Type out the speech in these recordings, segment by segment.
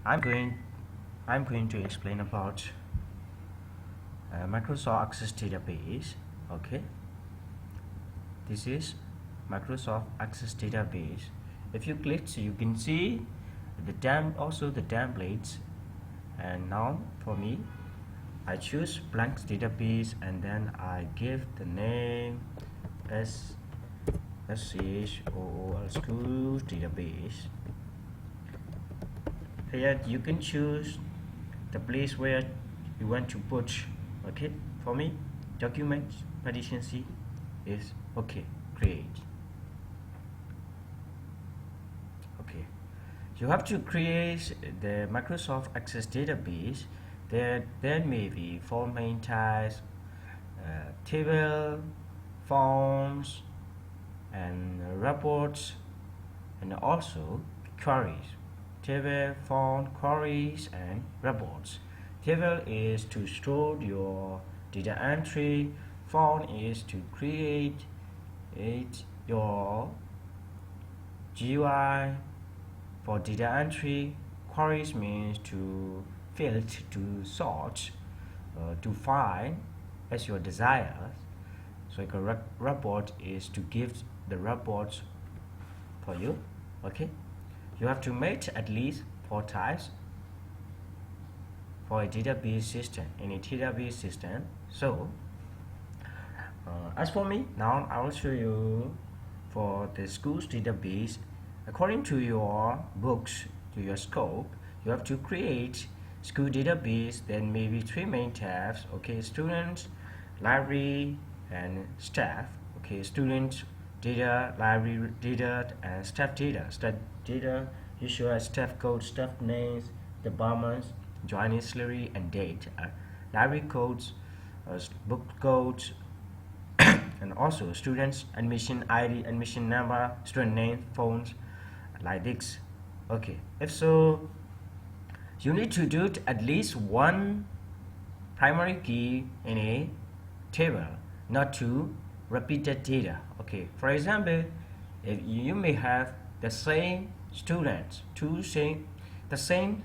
I'm going to explain about Microsoft Access Database. Okay, this is Microsoft Access Database. If you click, so you can see the templates. And now for me, I choose blank database and then I give the name SCHOOL school database. Here you can choose the place where you want to put. Okay, for me, document partition C is okay. Create. Okay, you have to create the Microsoft Access database. There may be four main types: table, forms, and reports, and also queries. Table, form, queries, and reports. Table is to store your data entry. Form is to create your GUI for data entry. Queries means to filter, to sort, to find as your desire. So a report is to give the reports for you. Okay, you have to make at least 4 types for a database system in a database system. So as for me, now I will show you for the school's database. According to your books, to your scope, you have to create school database. Then maybe 3 main tabs. Okay, students, library, and staff. Okay, students data, library data, and staff data. Staff data, you show as staff codes, staff names, departments, joining salary, and date. Library codes, book codes, and also students admission ID, admission number, student name, phones, like this. Okay, if so, you need to do at least one primary key in a table, not to repeat that data. Okay, for example, if you may have the same students, the same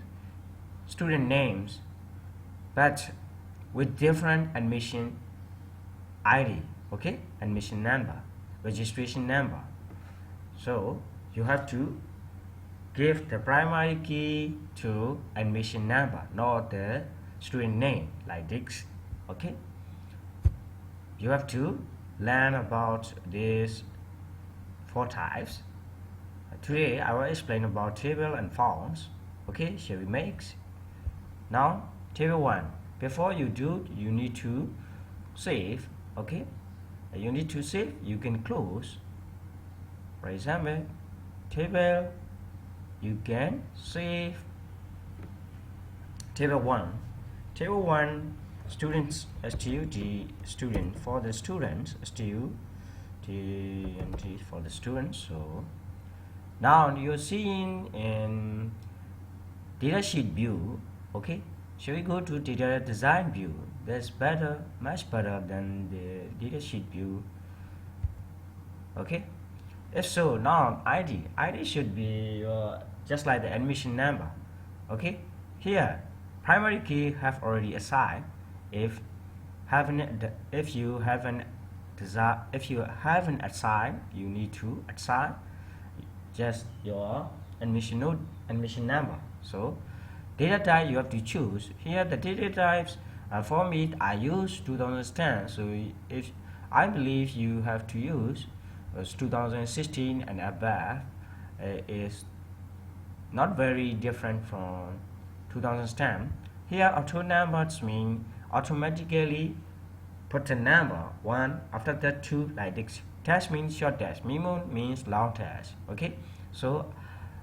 student names, but with different admission ID. Okay, admission number, registration number. So you have to give the primary key to admission number, not the student name, like this. Okay, you have to learn about these 4 types. Today I will explain about table and forms. Okay, shall we make? Now table 1. Before you do, you need to save. Okay, you need to save. You can close. For example, table, you can save table 1. Table 1, students, STUD, student, for the students, STUD for the students. So now you're seeing in data sheet view. Okay, shall we go to data design view? That's better, much better than the data sheet view. Okay, if so, now ID should be just like the admission number. Okay, here primary key have already assigned. If you haven't assigned, you need to assign just your admission number. So data type you have to choose. Here the data types for me I use 2010. So if I believe you have to use 2016 and above, is not very different from 2010. Here auto numbers mean automatically put the number 1 after that 2, like this. Dash means short dash, memo means long dash. Okay, so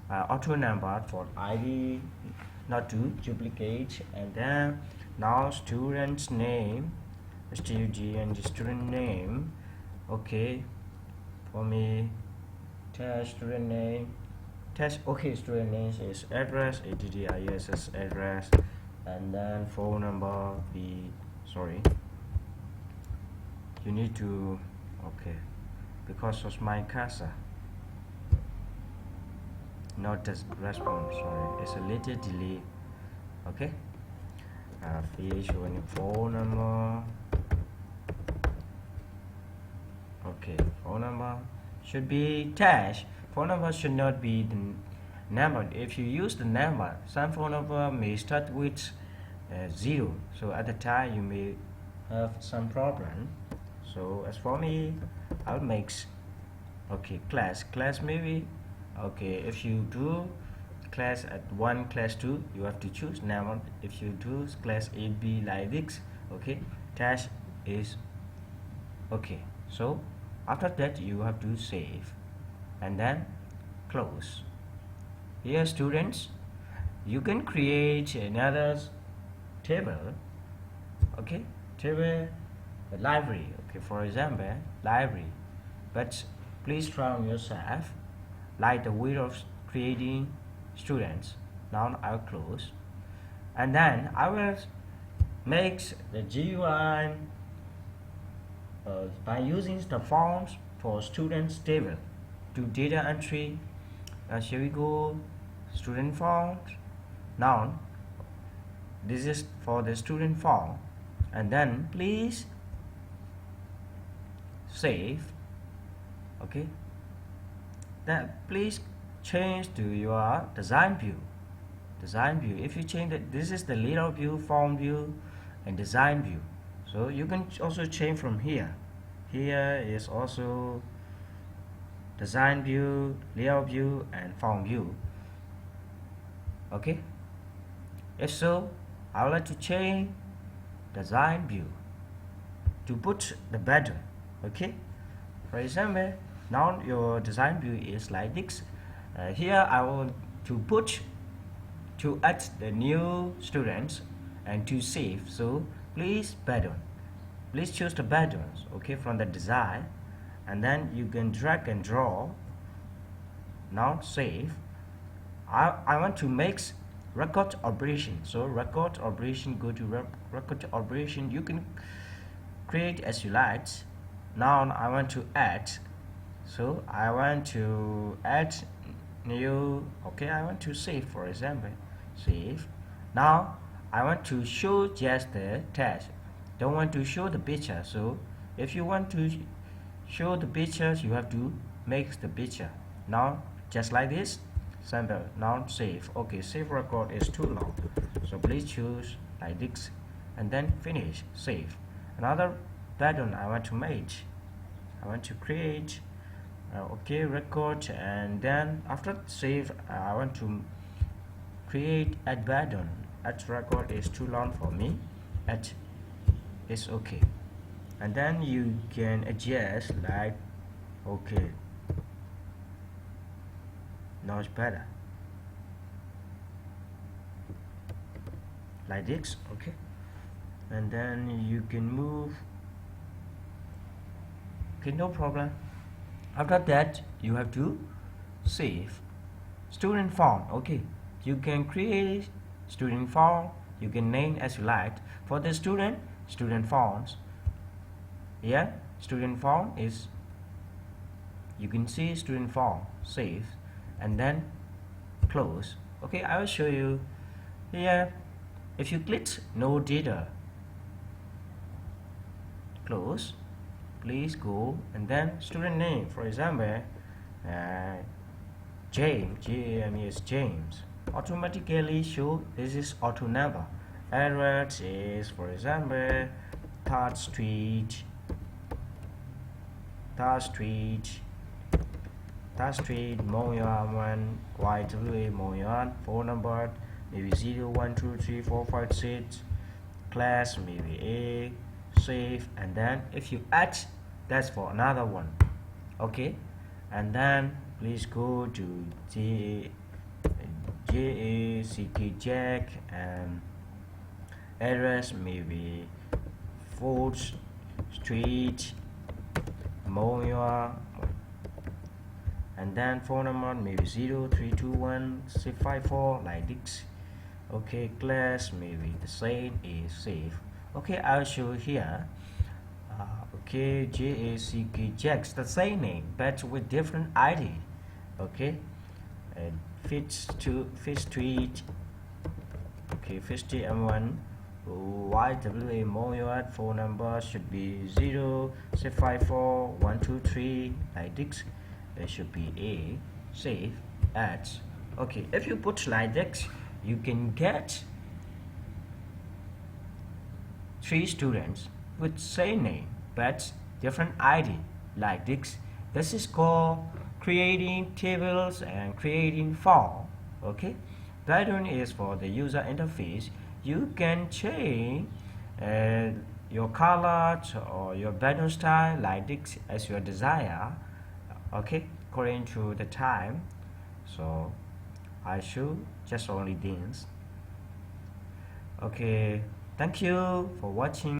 auto number for ID, not to duplicate. And then now student's name, STUD, and the student name. Okay, for me, test student name, test. Okay, student name is address, ADDISS address, and then phone number. You need to, okay, because of my casa. not the response, sorry, it's a little delay. Okay, fish one phone number. Okay, phone number should be dash. Phone number should not be the number. If you use the number, some phone number may start with 0, so at the time you may have some problem. So as for me, I'll make okay class maybe. Okay, if you do class at 1, class 2, you have to choose number. If you do class A, B like this, okay, dash is okay. So after that you have to save and then close. Here students, you can create another table, okay, table library, okay, for example library, but please try on yourself like the way of creating students. Now I'll close and then I will make the GUI by using the forms for students table to data entry. Here we go, student forms. Now this is for the student form, and then please save. Okay, then please change to your design view. If you change that, this is the layout view, form view and design view. So you can also change from here. Here is also design view, layout view and form view. Okay, if so, I would like to change design view to put the button. Okay, for example, now your design view is like this. Here I want to add the new students and to save. So please choose the buttons, okay, from the design, and then you can drag and draw. Now save. I want to make record operation. So record operation, go to record operation. You can create as you like. Now I want to add. So I want to add new. Okay, I want to save, for example, save. Now I want to show just the text. Don't want to show the picture. So if you want to show the pictures, you have to make the picture. Now just like this, sample. Now save. Okay, save record is too long, so please choose like this and then finish, save. Another button I want to make, I want to create okay, record, and then after save I want to create add button. Add record is too long for me. Add is okay, and then you can adjust like okay, now it's better like this. Okay, and then you can move. Okay, no problem. After that you have to save student form. Okay, you can create student form, you can name as you like. For the student forms, yeah, student form is, you can see student form, save and then close. Okay, I will show you here. If you click no data, close, please go, and then student name, for example James, James is James, automatically show this is auto number. Address is, for example, Third Street, Moyan 1, YWA Moyan. Phone number maybe 0, 1, 2, 3, 4, 5, 6. Class maybe A. Save, and then if you add, that's for another one. Okay, and then please go to JACK Jack, and address maybe 4th Street, Moya, and then phone number maybe 0321 like this. Okay, class maybe the same is save. Okay, I'll show here. Okay, JACK Jacks, the same name but with different ID. Okay, Fish tweet. Okay, fish tweet M1. YWA Moyad phone number should be 0 654 123 like this. It should be A. Save as. Okay, if you put like this, you can get 3 students with same name but different ID like this. This is called creating tables and creating form. Okay, that one is for the user interface. You can change your color or your banner style like this as your desire. Okay, according to the time. So I should just only this. Okay, thank you for watching.